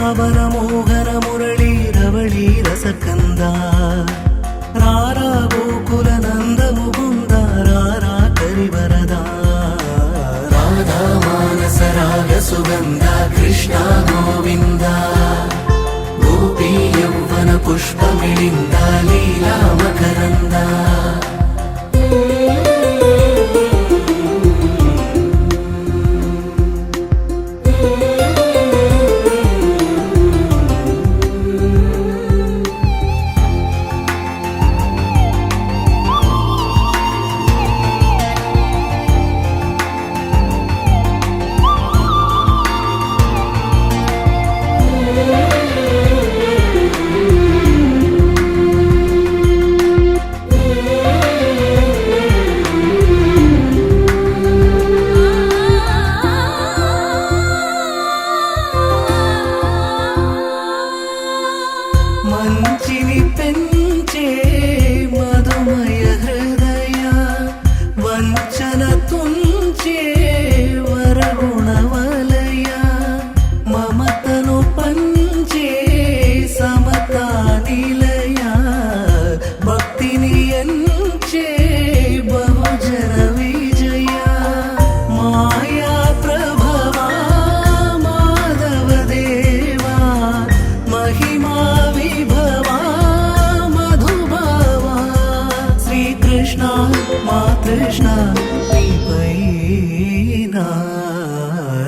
బృందావన మోహన మురళీ రవళీ రసకంద రారా గోకుల నంద ముకుంద రారా కరివరదా రాధా మానస రాగ సుగంధ కృష్ణ గోవింద గోపీ యౌవన పుష్పమిళింద లీలా మకరంద మంచిని పెంచే మధుమయ హృదయ వంచన తుంచే వరగుణవలయ మమతను పంచే సమతా నిలయ భక్తిని ఎంచే బహుజన విజయ మాయా ప్రభవా మాధవ దేవా మహిమా మా కృష్ణ నీపైనా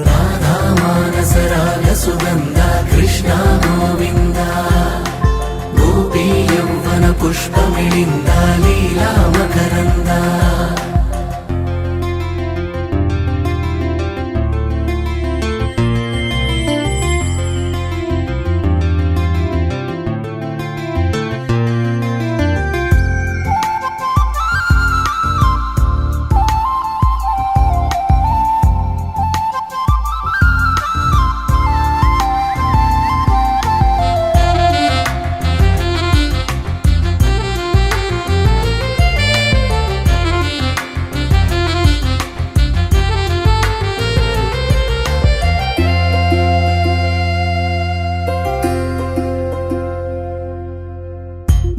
రాధా మానస రాగ సుగంధ కృష్ణ గోవింద గోపీ యౌవన పుష్పమిళింద లీలా మకరంద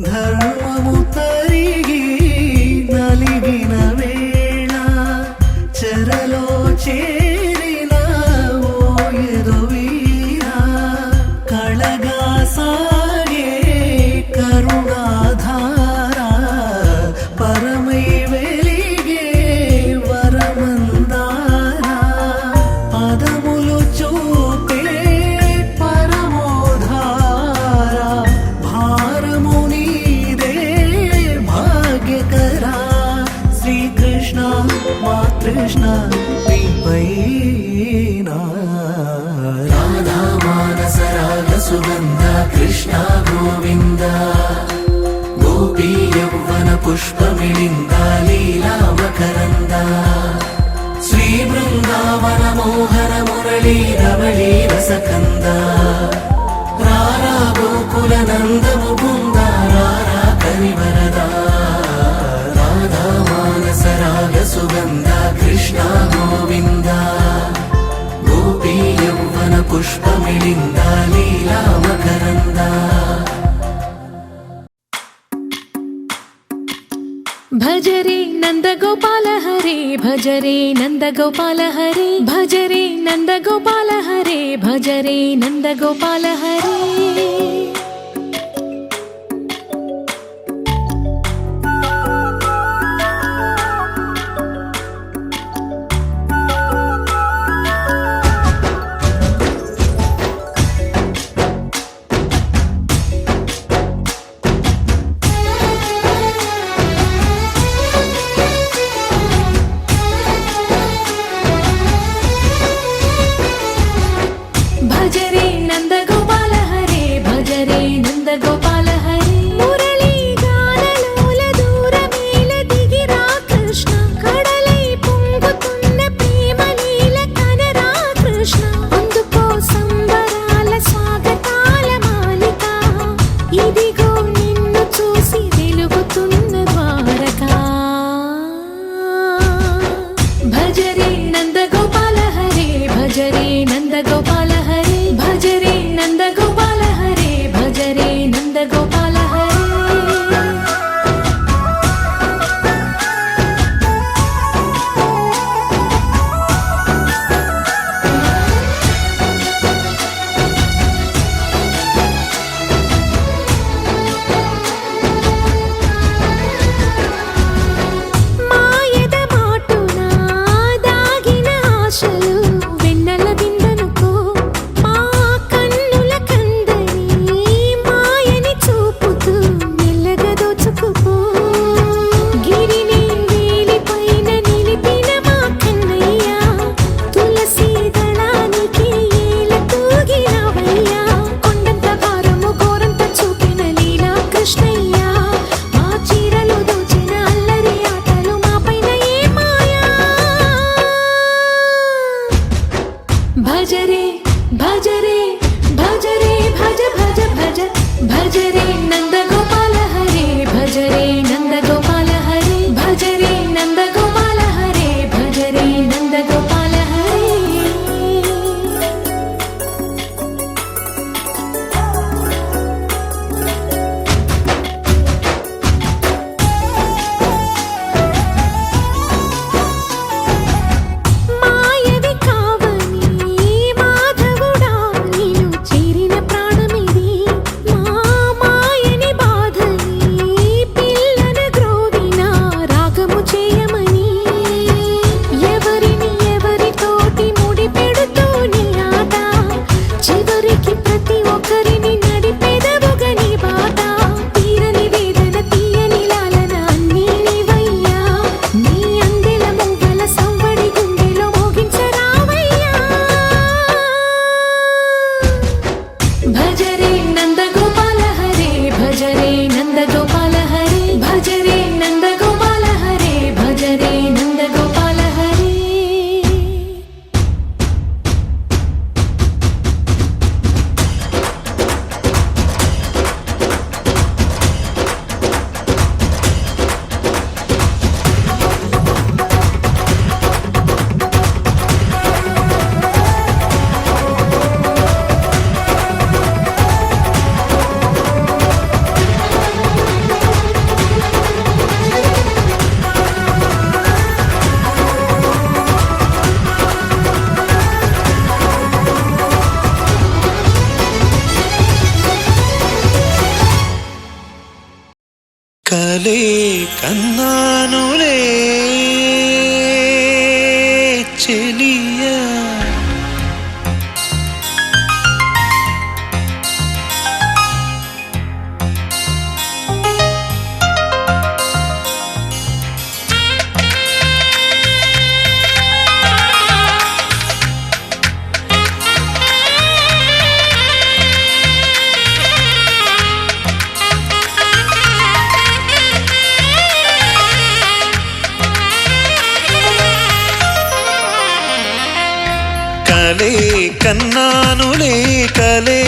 ధర్మము తరిగి నలిగిన వేళ చెరలో చేరిన ఓయరు వీరా కళగా సాగే కరుణాధార పరమై వెలిగే వరమందార పదములు చూపే పరమోధార భారము శ్రీకృష్ణ మా కృష్ణ నీపైనా రాధా మానస రాగ సుగంధ కృష్ణ గోవింద గోపీ యౌవన పుష్పమిళింద లీలా మకరంద శ్రీ బృందావన మోహన మురళీ రవళీ రసకంద రారా గోకుల నంద ముకుంద రారా కరివరదా రాధా మానస రాగ సుగంధ కృష్ణ గోవింద గోపీ యౌవన పుష్పమిళింద లీలా మకరంద భజరే నందగోపాల హరే భజరే నందగోపాల హరే భజరే నందగోపాల హరే భజరే నందగోపాల హరే భజరే నందగోపాల హరే భజ భజ రే భజ రే భజ భజ భజ భజ రే నంద గోపాల హరే భజ రే నంద గోపాల హరే భజ రే నంద గోపాల హరే భజ రే నంద గోపాల హరే మాయవి కావని మాధవుడా నీను చేరిన ప్రాణమిది మా మాయని బాధని పిల్లన గ్రోవిన రాగము చేయమని ఎవరిని ఎవరితోటి ముడి పెడుతూని ఆట చివరికి ప్రతి ఒక్కరిని నడిపెదవుగని బాట తీరని వేదన తీయని లాలన అన్నీ నీవయ్యా నీ అందెల మూగల సవ్వడి గుండెలో మోగించరావయ్యా భజ రే నంద గోపాల హరే భజ రే నంద గోపాల హరే భజ రే నంద గోపాల హరే భజ రే నంద గోపాల హరే కలే కన్నానులే చెలియా కలే కన్నానులే కలే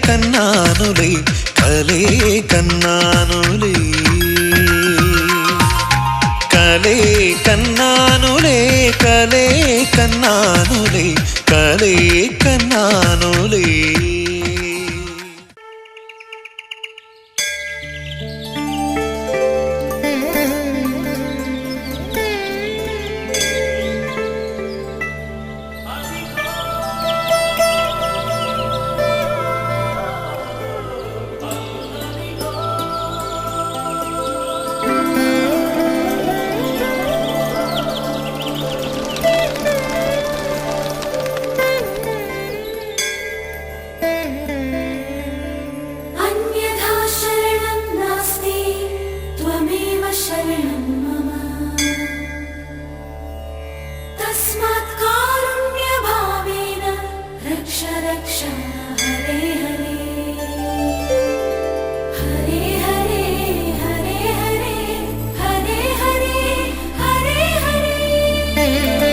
కన్నానులే కలే కన్నానులే కలే కన్నానులే కలే కన్నానులే కలే కన్నానులే अन्यथा शरणं नास्ति त्वमेव शरणं मम तस्मात् कारुण्यभावेन रक्ष रक्ष हरे हरे हरे हरे हरे हरे हरे हरे हरे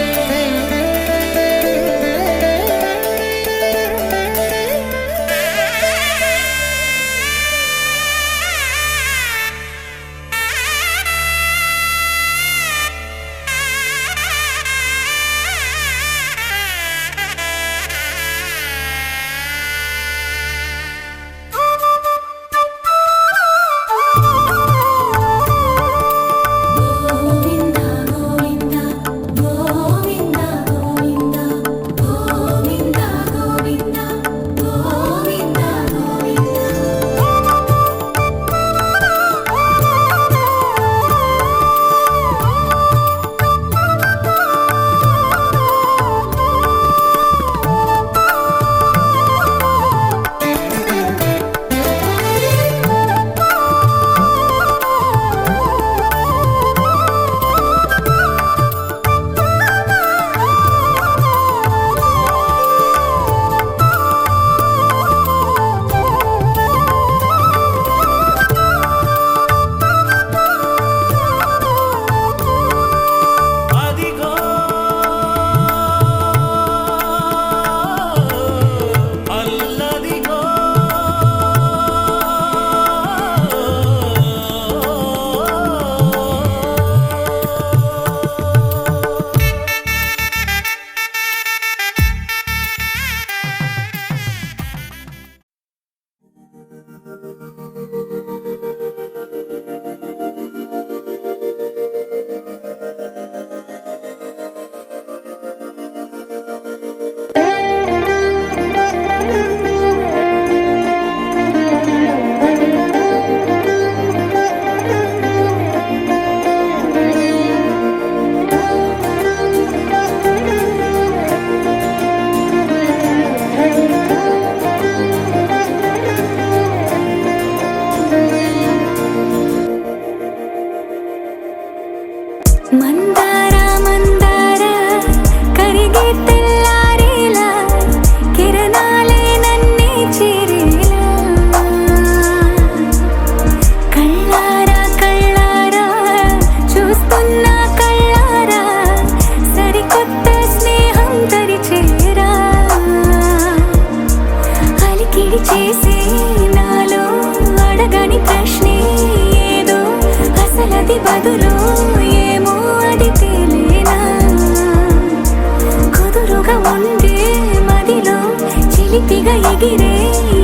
చిలిపిగా ఎగిరే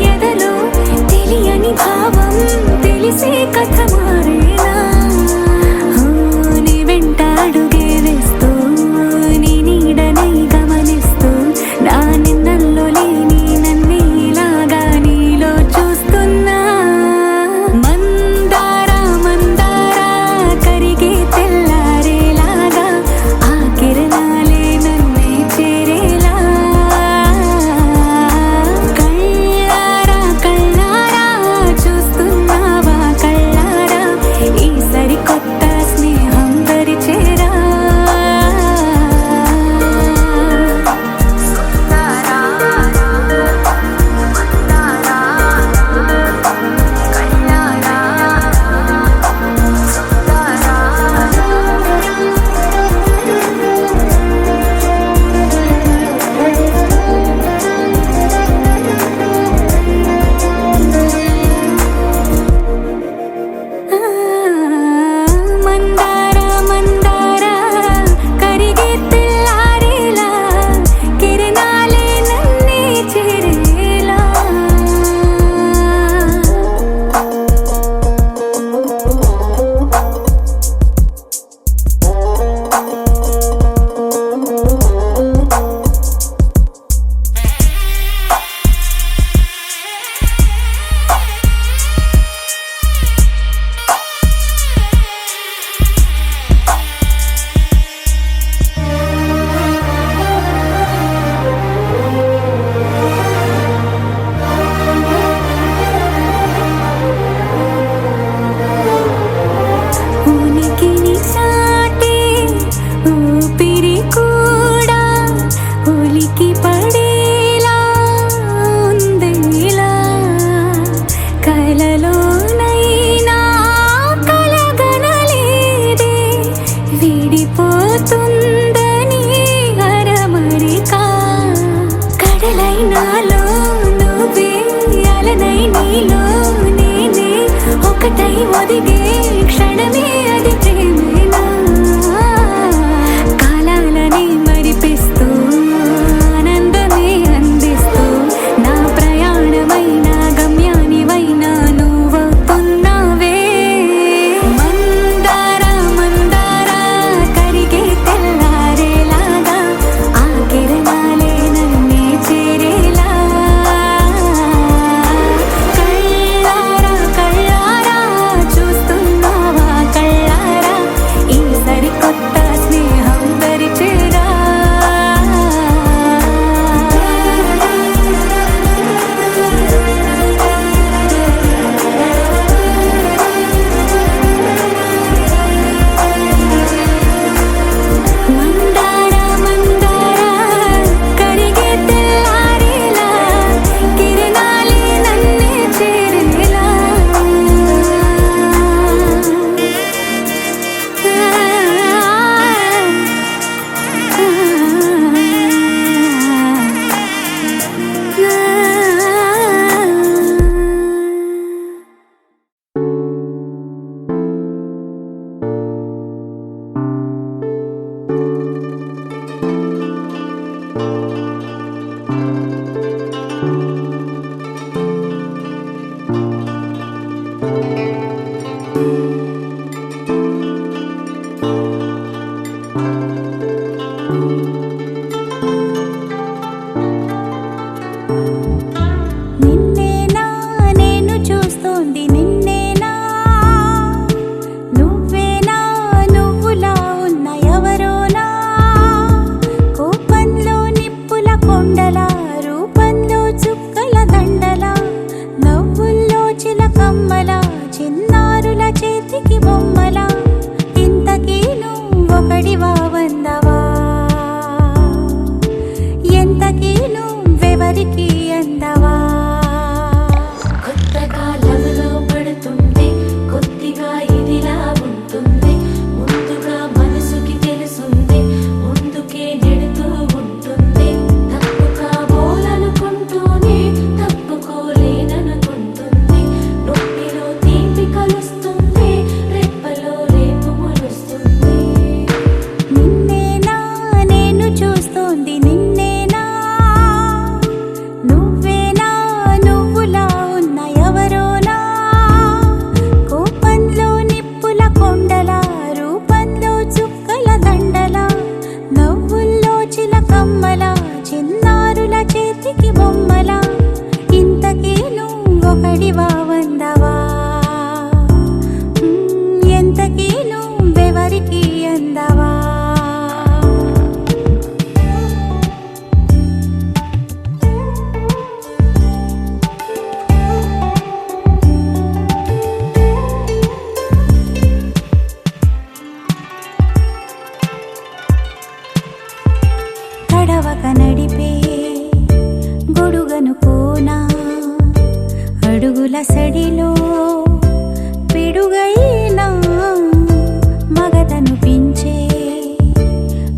ఎదలో తెలియని భావం తెలిసే కథ మారేలా నీ వెంట అడుగే వేస్తూ నీ నీడనై గమనిస్తూ నా నిన్నల్లో లేని నన్నే ఇలాగా నీలో చూస్తున్నా మందారా మందారా కరిగే తెల్లారేలాగా ఆ కిరణాలే నన్నే చేరేలా కళ్ళారా కళ్ళారా చూస్తున్నావా కళ్ళారా ఈ సరికొత్త స్నేహం దరిచేరా మందారా మందారా కరిగే తెల్లారేలా కిరణాలే నన్నే చేరేలా ఉనికిని చాటే ఊపిరి కూడా ఉలికి పడేలా ఉందేలా కలలోనైనా కలగనలేదే విడిపోతుందని అరమరిక కడలైనాలో నువ్వే అలనై నీలో నేనే ఒకటై ఒదిగే క్షణమే అది ప్రేమేనా కాలాలని మరిపిస్తూ ఆనందమే అందిస్తూ నా ప్రయాణమైన గమ్యానివైనా నువ్వవుతున్నావే మందారా మందారా కరిగే తెల్లారేలాగా ఆ కిరణాలే నన్నే చేరేలా కళ్ళారా కళ్ళారా చూస్తున్నావా కళ్ళారా ఈ సరికొత్త స్నేహం దరిచేరా మందారా మందారా కరిగే తెల్లారేలా కిరణాలే నన్నే చేరేలా నిన్నేనా నేను చూస్తోంది నిన్నేనా నువ్వేనా నువ్వులా ఉన్న ఎవరోనా కోపంలో నిప్పుల కొండలా రూపంలో చుక్కల దండలా నవ్వుల్లో చిలకమ్మలా చిన్నారుల చేతికి బొమ్మలా ఇంతకీ నువ్వొకడివా వందవా ఎంతకీ నువ్వెవరికి అందవా నా అడుగుల సడిలో పిడుగైనా మగతను పించే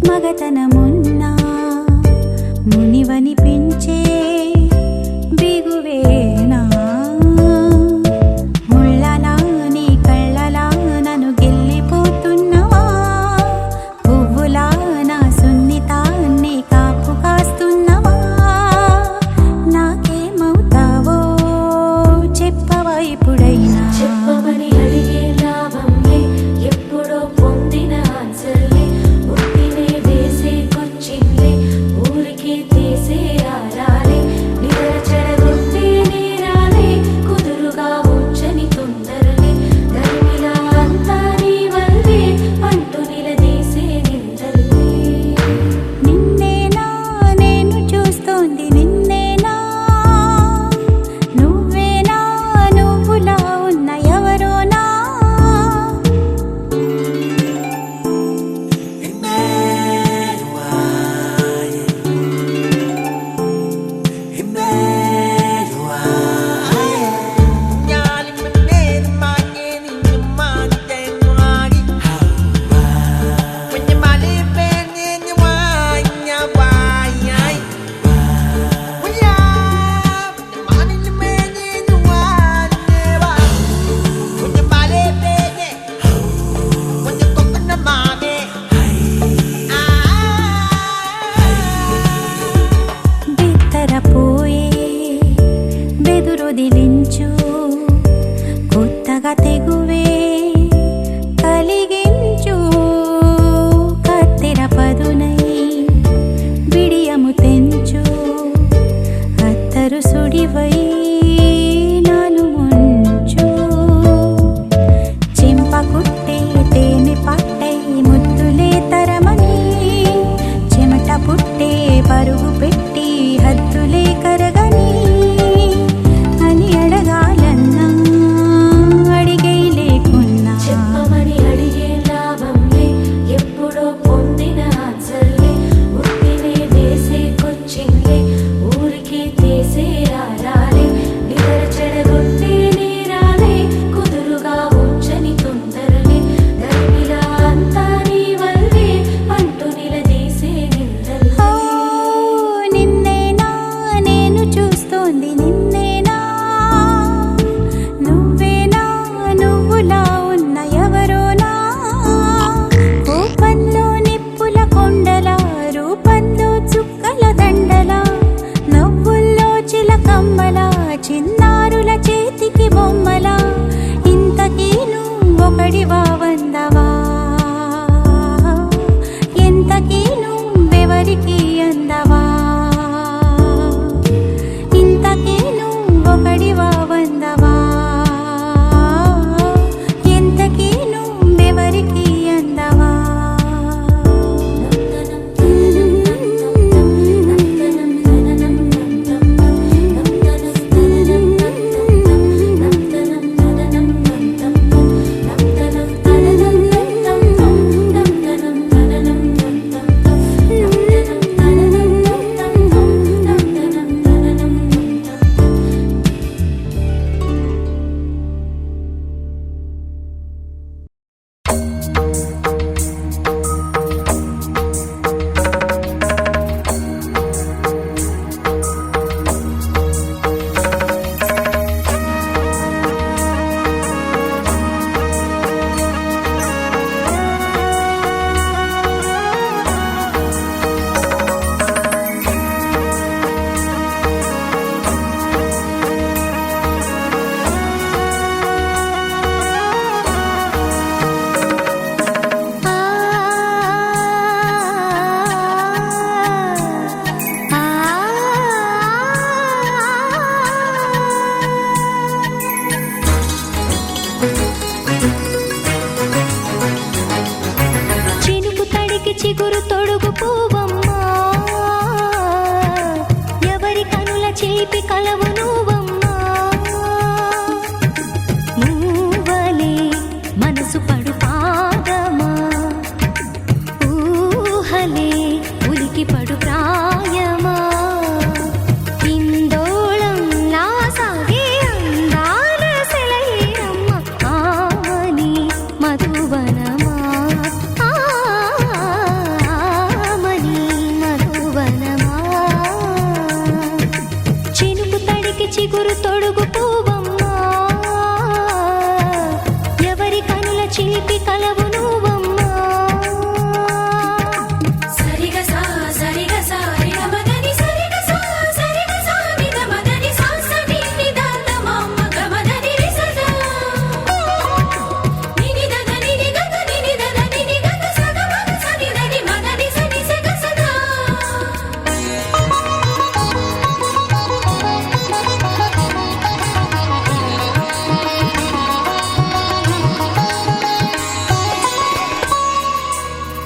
మగతనమున్నా మునివని పించే బిగువేనా ముళ్ళలా నీ కళ్ళలా నన్ను గెల్లిపోతున్నవా పువ్వులా నా సున్నితాన్ని కాపు కాస్తున్నవా నాకేమవుతావో చెప్పవా ఇప్పుడైనా చెప్పమని అడిగే లాభంలే ఎప్పుడో పొందిన ఆన్సర్లే ఉత్తినే వేసే కొచ్చింలే ఊరికే తీసే ఆరాలే నిద్ర చెడగొట్టే నేరాలే కుదురుగా ఉంచని తొందరలే ధర్మిలా అంతా నీ వల్లే అంటూ నిలదీసే నిందల్లే నిన్నేనా నేను చూస్తోంది నిన్నేనా నువ్వేనా నువ్వులా ఉన్న ఎవరోనా బిత్తరపోయే బెదురొదిలించు కొత్తగా తెగువే కలిగించు కత్తెర పదునై బిడియము తెంచు అత్తరు సుడివై నాను ముంచు చెంప కుట్టే తేనె పట్టై ముద్దులే తరమని చెమట పుట్టే పరుగు పెట్టి హద్దులే కరగని అని అడగాలన్నా అడిగే లేకున్నా చెప్పమని అడిగే లాభంలే ఎప్పుడో పొందిన ఆన్సర్లే ఉత్తినే వేసే కొచ్చింలే ఊరికే తీసే ఆరాలే నిద్ర చెడగొట్టే నేరాలే కుదురుగా ఉంచని తొందరలే ధర్మిలా అంతా నీ వల్లే అంటూ నిలదీసే నిందల్లే నిన్నేనా నేను చూస్తోంది నిన్నేనా నువ్వేనా నువ్వులా ఉన్న ఎవరోనా కోపంలో నిప్పుల కొండల రూపంలో చుక్కల దండల నవ్వుల్లో చిలకమ్మల చిన్నారుల చేతికి బొమ్మల ఇంతకీ నువ్వొకడివా వందవా ఎంతకీ నువ్వెవరికి అందవా ఇంతకీ నువ్వొకడివా వందవా ఎంతకీ నువ్వెవరికి అందవా చినుకు తడికి చిగురు తొడుగు పూవమ్మా ఎవరి కనుల చిలిపి కలవు నువ్వమ్మా నువ్వలే మనసు పడు పాదమా ఊహలే ఉలికి పడు ప్రాయమా ఇందోళం చిగురు తొడుగు పువ్వమ్మా ఎవరి కనుల చిలిపి కలవు నువ్వమ్మా సరిగ సా సరిగ సా రిగ మదని సరిగ సా సరిగ సా నిద మదని సా సని నిదాత మమ్మ గమదని రిసదా నిని దద నిని గద నిని దద నిని గద సగ మగ సని దని మదని సని సగ సదా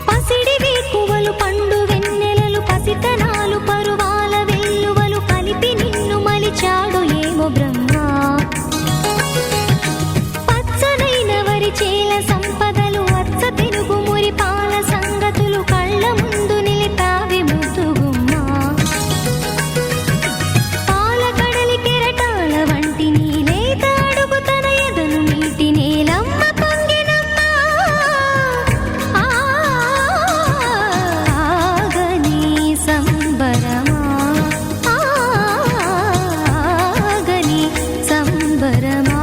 పసిడి వేకువలు పండు వెన్నెలలు పసితనాలు పరువాల వెల్లువలు కలిపి నిన్ను మలిచాడు ఏమో బ్రహ్మ పచ్చనైన వరి చేల సంపదలు అచ్చ తెలుగు మురి పాల సంగతులు కళ్ళ ముందు నిలిపావి ముద్దుగుమ్మ పాల కడలి కెరటాల వంటి నీలేత అడుగు తన ఎదను నీటి నేలమ్మ పొంగినమ్మ ఆగని సంబరమా ఆగని సంబరమా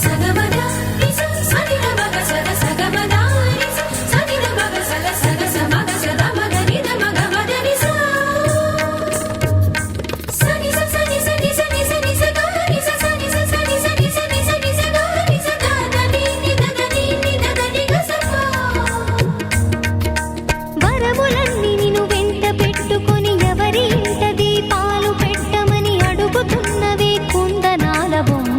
సగమద రిస సని ద మగ సద సగమద రిస సని ద మగ సద సగ సమగ సద మగ ని ద మగ మద రిస సని స సని సని సని సని స గ ని స సని స సని సని సని సని స గ ని స ద ద ని ని ద ద ని ని ద ద ని గ స ప వరములన్నీ నిన్ను వెంట పెట్టుకొని ఎవరి ఇంట దీపాలు పెట్టమని అడుగుతున్నవే కుందనాల బొమ్మ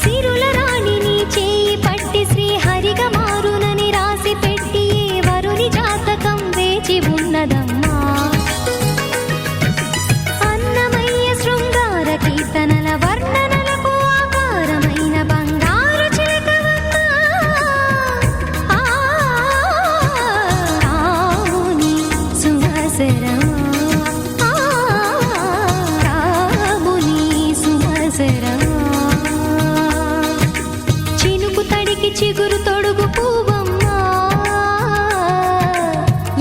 సిరుల రాణి నీ చేయి పట్టి శ్రీహరిగా మారునని రాసి పెట్టి ఏ వరుని జాతకం వేచి ఉన్నదమ్మా అన్నమయ్య శృంగార కీర్తనల వర్ణనలకు ఆకారమైన బంగారు చిలకవమ్మా రాముని సుమసరమా రాముని సుమసరమా చినుకు తడికి చిగురు తొడుగు పువ్వమ్మా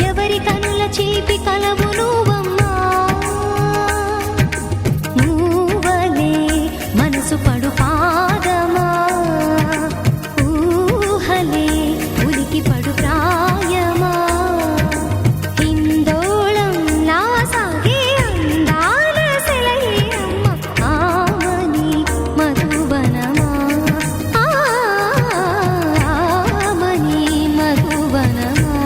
ఎవరి కనుల చిలిపి కలవు నువ్వమ్మా మూవలే మనసు పడు పాదమా ఊహలే ఉలికి పడు ప్రాయమా హిందోళం నా సాగే అందాల సెలయేమ్మ ఆమని మధువనమా ఆమని మధువనమా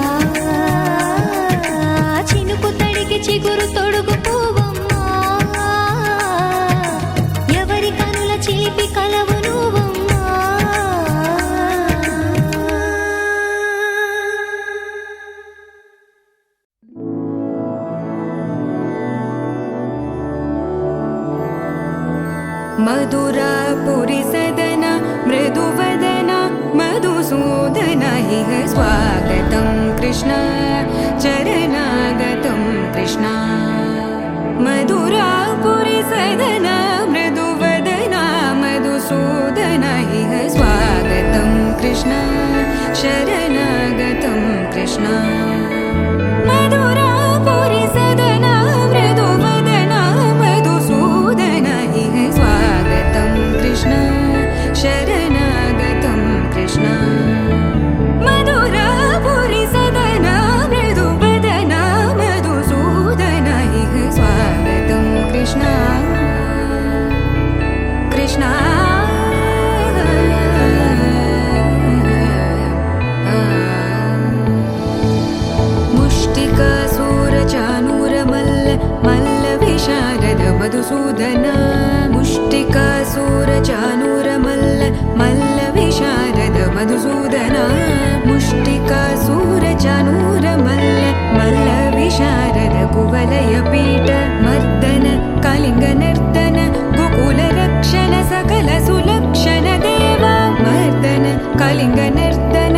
చినుకు తడికి చిగురు తొడుగు పువ్వమ్మా ఎవరి కనుల చిలిపి కలవు నువ్వమ్మా मधुरापुरि सदन मृदुवदन मधुसूदन इह स्वागतं कृष्ण चरणागतं कृष्ण मधुरापुरि सदन मृदुवदन मधुसूदन इह स्वागतं कृष्ण शरणागतं कृष्ण मधुरापुरि सदन मृदुवदन मधुसूदन इह स्वागतं कृष्ण शरणागतं कृष्ण मधुरापुरि सदन मृदुवदन मधुसूदन इह स्वागतं कृष्ण कृष्ण मुष्टिकासूरचानूरमल्ल मल्लविशारद मधुसूदन मुष्टिकासूरचानूरमल्ल मल्लविशारद मधुसूदन मुष्टिकासूरचानूरमल्ल मल्लविशारद कुवलयपीठ मर्दन कलिङ्गनर्तन गोकुलरक्षण सकल सुलक्षण देवा मर्दन कलिङ्गनर्तन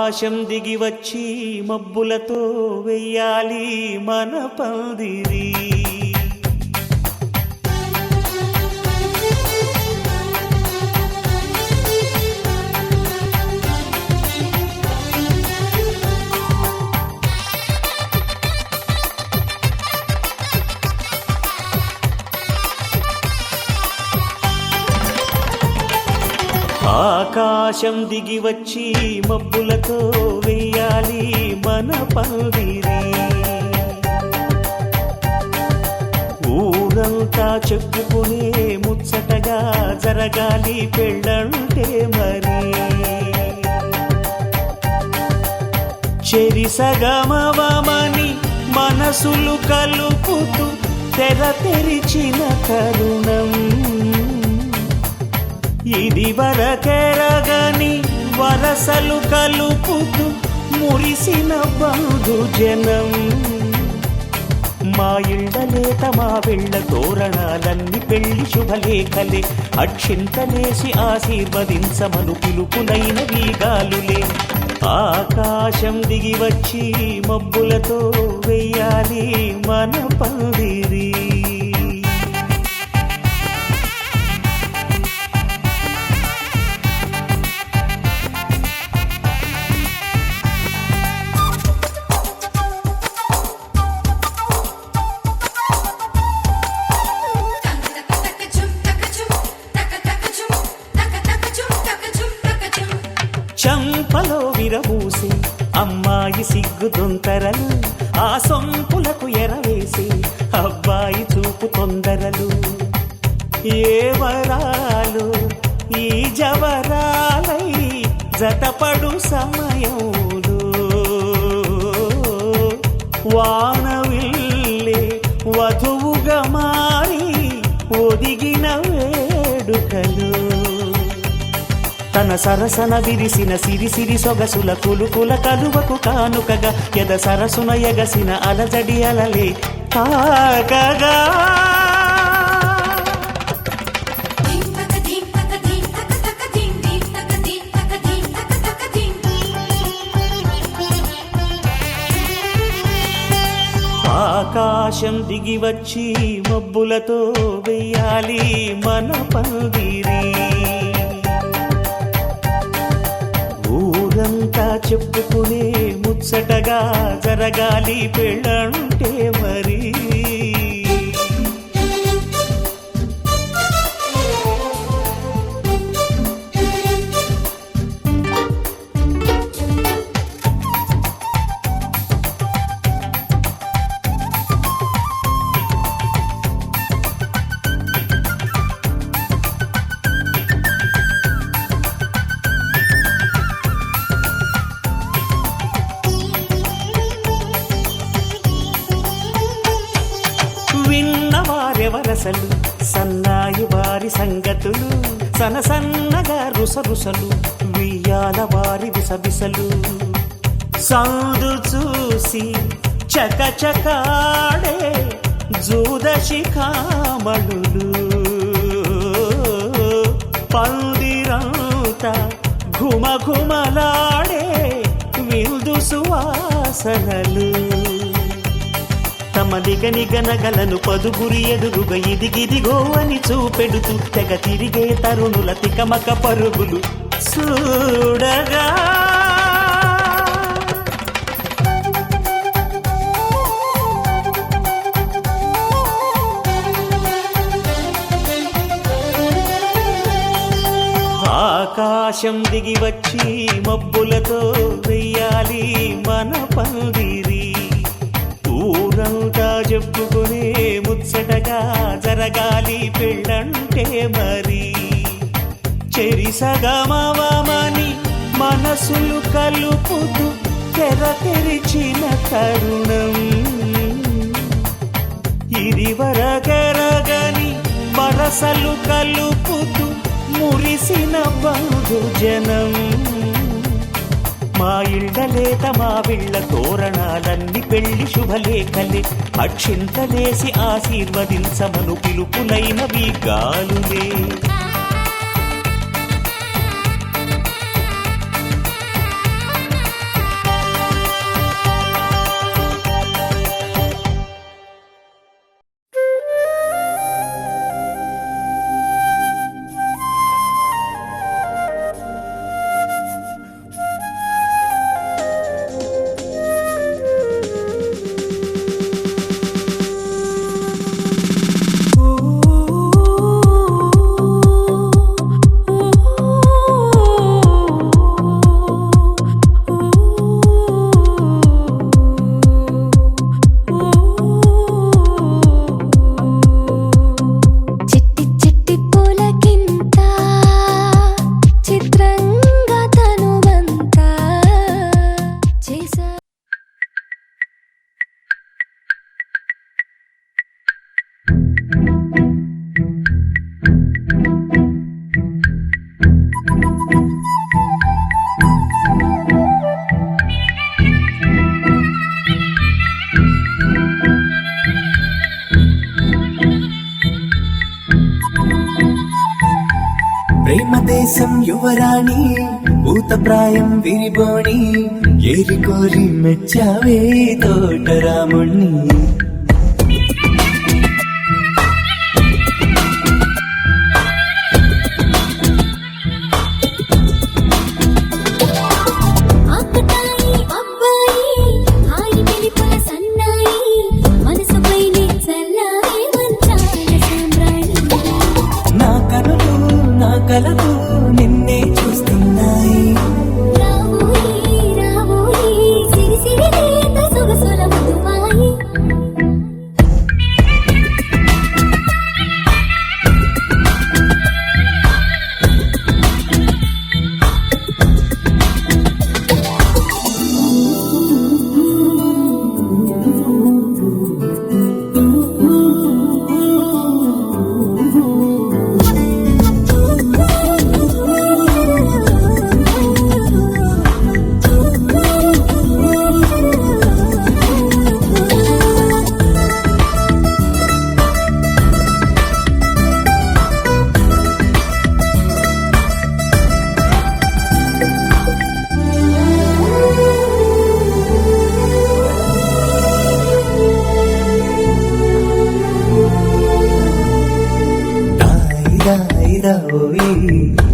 ఆకాశం దిగి వచ్చి మబ్బులతో వెయ్యాలి మన పందిరి. ఆకాశం దిగి వచ్చి మబ్బులతో వెయ్యాలి మన పందిరి. ఊరంతా చెప్పుకునే ముచ్చటగా జరగాలి పెళ్ళంటే మరి. చెరిసగమవమని మనసులు కలుపుతూ తెర తెరిచిన తరుణం. ఇది వరకెరగని వరసలు కలుపుతూ మురిసిన బంధుజనం. మా ఇళ్ళలేత మా వెళ్ళ తోరణాలన్నీ పెళ్లి శుభలేఖలే. అక్షింతలేసి ఆశీర్వదించమను పిలుపునైన వీగాలులే. ఆకాశం దిగి వచ్చి మబ్బులతో వెయ్యాలి మన పందిరి. చంపలో విరబూసి అమ్మాయి సిగ్గు దొంతరలు. ఆ సొంపులకు ఎరవేసి అబ్బాయి చూపు తొందరలు. ఏ వరాలు ఈ జవరాలై జతపడు సమయంలో. వానవిల్లే వధువుగా మారి ఒదిగిన వేడుకలు. తన సరసన విరిసిన సిరిసిరి సొగసుల కులుకుల కలువకు కానుకగా ఎద సరసున ఎగసిన అలజడి అలలే తాకగా. ఆకాశం దిగి వచ్చి మబ్బులతో వెయ్యాలి మన పందిరి. ఊరంతా చెప్పుకునే ముచ్చటగా జరగాలి పెళ్ళంటే మరి. విన్నవారెవరసలు సన్నాయి వారి సంగతులు. సనసన్నగా రుసరుసలు వియ్యాల వారి విసబిసలు. సందు చూసి చకచకాడే జూదశిఖామణులు. పందిరంతా ఘుమఘుమలాడే విందు సువాసనలు. తమ నిగనిగనగలను పదుగురి ఎదురుగా ఇదిగిదిగో అని చూపెడుతూ తెగ తిరిగే తరుణుల తికమక పరుగులు చూడగా. ఆకాశం దిగి వచ్చి మబ్బులతో వెయ్యాలి మన పందిరి. ఊరంతా చెప్పుకునే ముచ్చటగా జరగాలి పెళ్ళంటే మరి. చెరిసగమవమని మనసులు కలుపుతూ తెర తెరిచిన తరుణం. ఇది వరకెరగని వరసలు కలుపుతూ మురిసిన బంధుజనం. మా ఇళ్ళలేత మా వీళ్ళ తోరణాలన్నీ పెళ్లి శుభలేఖలే. అక్షింతలేసి ఆశీర్వదించమను పిలుపునైనవి గాలులే. ప్రేమ దేశం యువరాణి ఊత ప్రాయం విరిబోణి ఏరి కోరి మెచ్చావే తోటరాముణ్ణి ఆకతాయి అబ్బాయి హాయి పిలిపుల సన్నాయి మనసుపైనే చల్లారే వంచాల సామ్రాణి నా కనులు నా కలలు నిన్నే చూస్తున్నాయి రావోయి రావోయి సిరి సిరి లేత సొగసుల మధువాయి ఓయి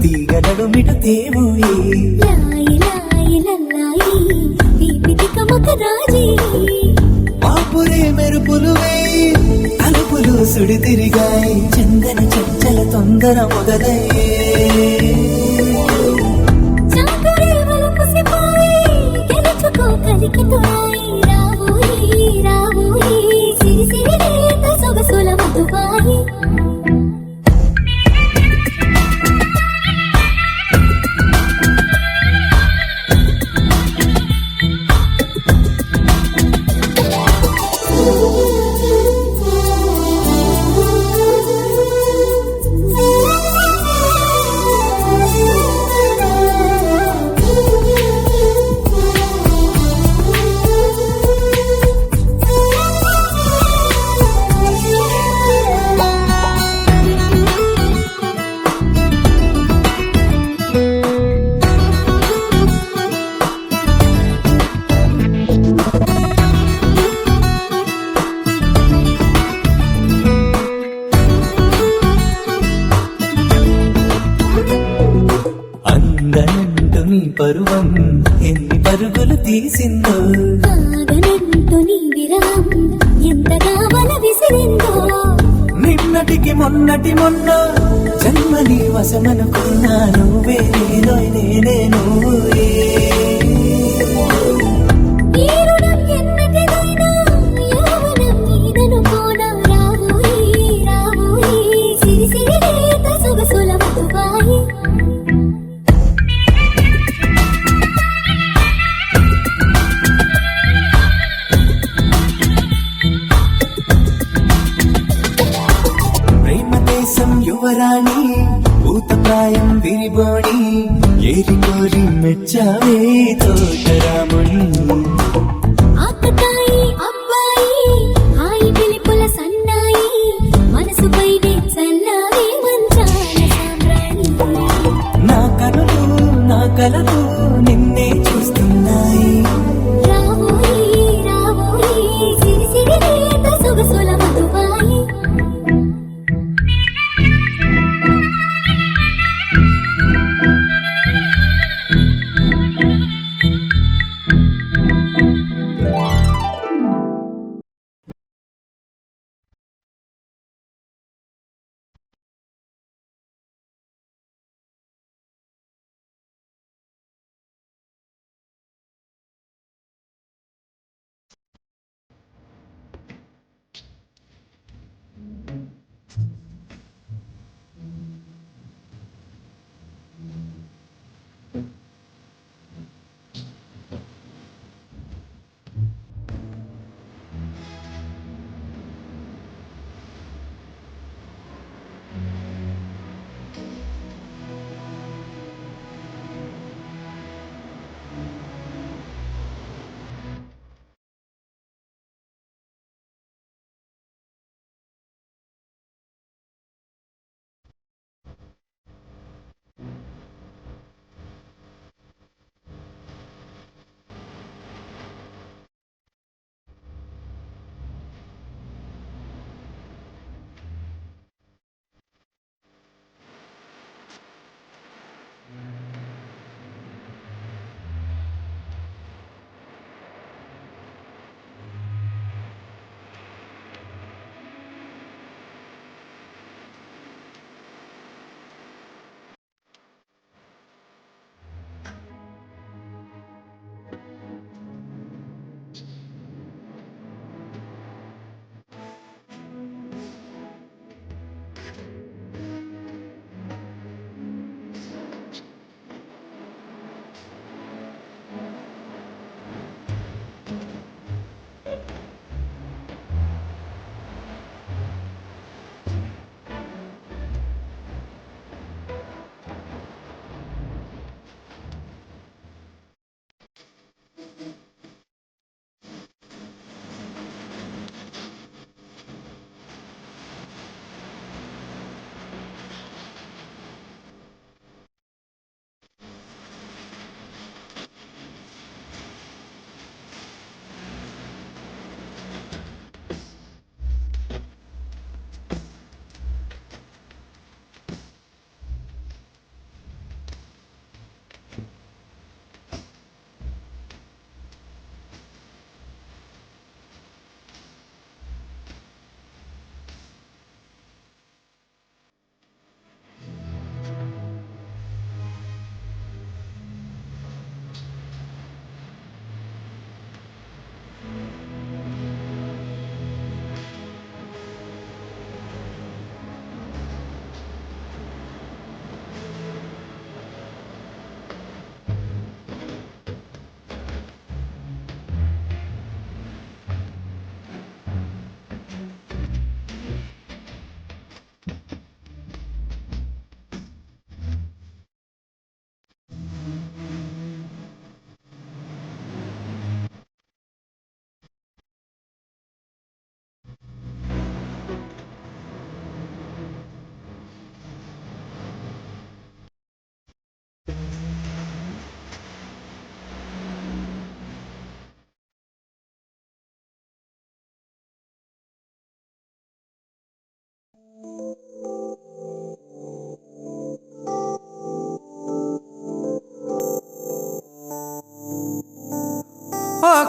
తీగ నడుమిట తేవోయి లాయి లాయి లల్లాయి తీపి తికమక రాజీ పాపురే మెరుపులు వేయి తలుపులు సుడి తిరిగాయి చందన చంచల తొందర మొదలయ్యే చాకరే వలపుసిపోయి గెలుచుకో కలికితోయి రావోయి రావోయి సిరి సిరి లేత సొగసుల మధువాయి అందనంటు నీ పరువం ఎన్ని పరుగులు తీసిందో ఆగనంటూ నీ విరహం ఎంతగా వల విసిరిందో నిన్నటికి మొన్నటి మొన్న జన్మని వశమనుకున్నా నువ్వే నేనోయ్ నేనే నువ్వే ఈ రుణం ఎన్నటిదైనా యౌవనం నీదనుకోనా రావోయి రావోయి సిరి సిరి లేత సొగసుల మధువాయి ప్రేమ దేశం యువరాణి ఊత ప్రాయం విరిబోణి ఏరి కోరి మెచ్చావే తోటరాముణ్ణి ఆకతాయి అబ్బాయి హాయి పిలిపుల సన్నాయి మనసుపైనే చల్లారే వంచాల సామ్రాణి నా కనులు నా కలలు నిన్నే చూస్తున్నాయి రావోయి రావోయి సిరి సిరి లేత సొగసుల మధువాయి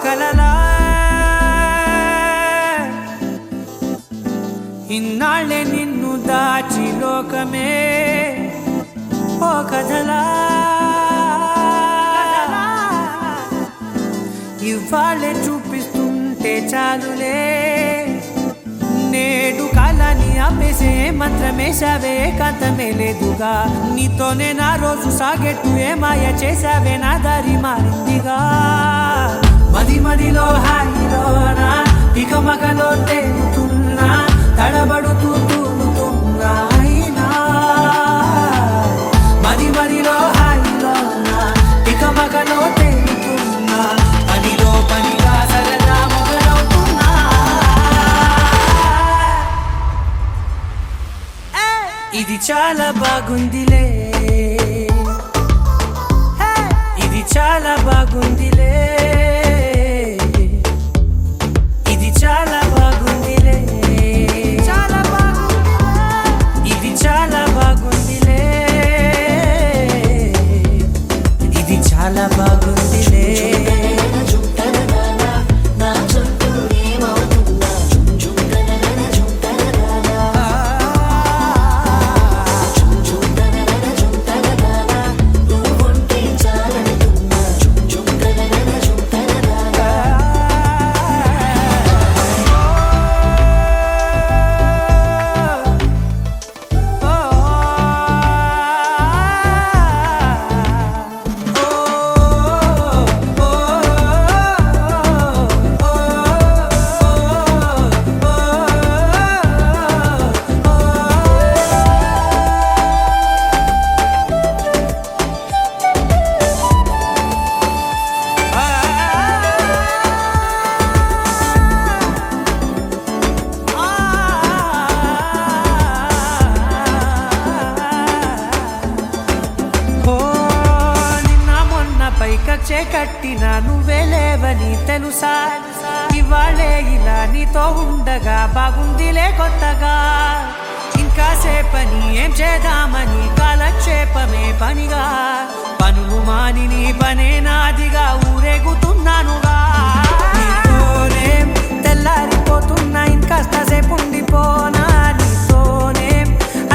కలలా ఇన్నాళ్ళే నిన్ను దాచి లోకమే ఓ కథలా ఇవాళ్ళే చూపిస్తుంటే చాలులే నేడు కాలాన్ని ఆపేసే మంత్రమేశావే కాంతమే లేదుగా నీతోనే నా రోజు సాగెట్టు ఏ మాయ చేశావే నా దారి మారిందిగా మది మదిలో హాయిలోనా ఇక మగలో తేలుతున్నా తడబడుతూ తూలుతున్నా అయినా మది మదిలో హాయిలోనా ఇక మగలో తేలుతున్నా పనిలో పనిగా సరదా మొదలవుతున్నా ఇది చాలా బాగుందిలే ఇది చాలా బాగుందిలే ఇది చాలా బాగుందిలే చాలా బాగుందిలే ఇది చాలా బాగుందిలే ఇది చాలా బాగుందిలే కచ్చే కట్టినా నువ్వే లేవని తెలుసా ఇవాళే ఇలా నీతో ఉండగా బాగుందిలే కొత్తగా ఇంకా సేపని ఏం చేద్దామని కాలక్షేపమే పనిగా పనులు మాని నీ పనే నాదిగా ఊరేగుతున్నానుగా నీతోనే తెల్లారిపోతున్నా ఇంకాస్త సేపు ఉండిపోనా నీతోనే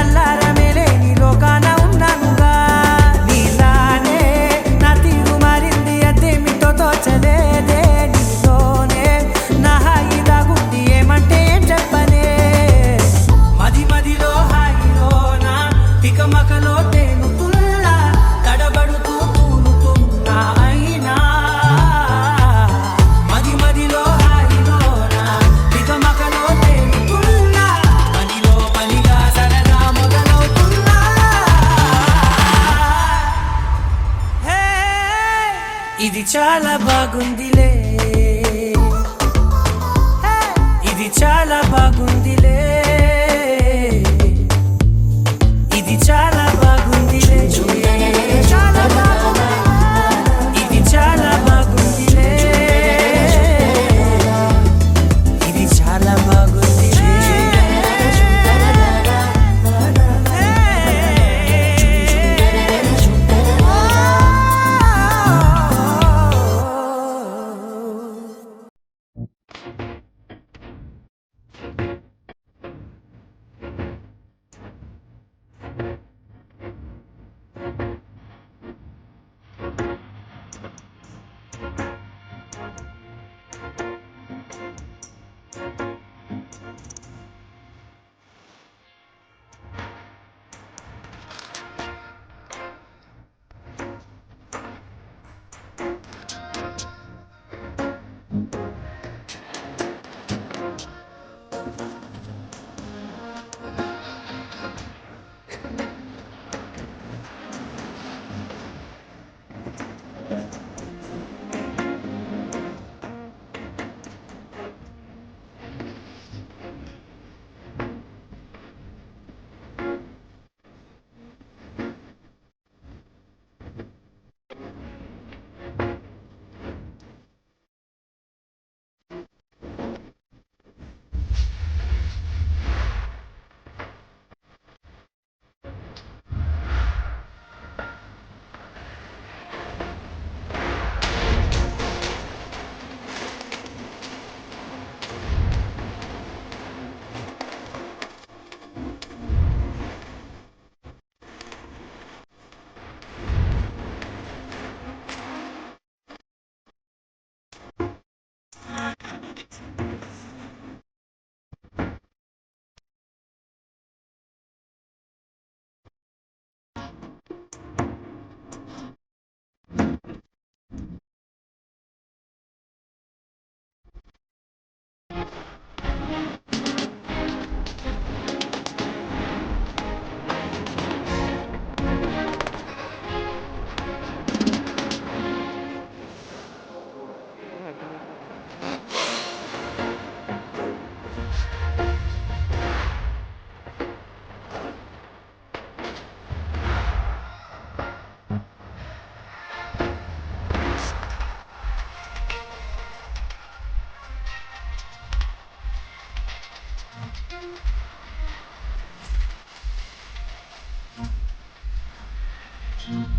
అల్లారమే లేని లోకాన ఉన్నానుగా నీలానే నా తీరు మారింది అదేమిటో తోచలేదే నీతోనే నా హాయి దాగుంది ఏమంటే ఏం చెప్పనే మది మదిలో హాయిలోనా తికమకలో తేలుతున్నా తడబడుతూ తూలుతున్నా అయినా మది మదిలో హాయిలోనా తికమకలో తేలుతున్నా పనిలో పనిగా సరదా మొదలవుతున్నా హే ఇది చాలా బాగుందిలే ఇది చాలా బాగుందిలే ఇది చాలా బాగుందిలే చాలా బాగుందిలే ఇది చాలా బాగుందిలే ఇది చాలా బాగుందిలే Thank you.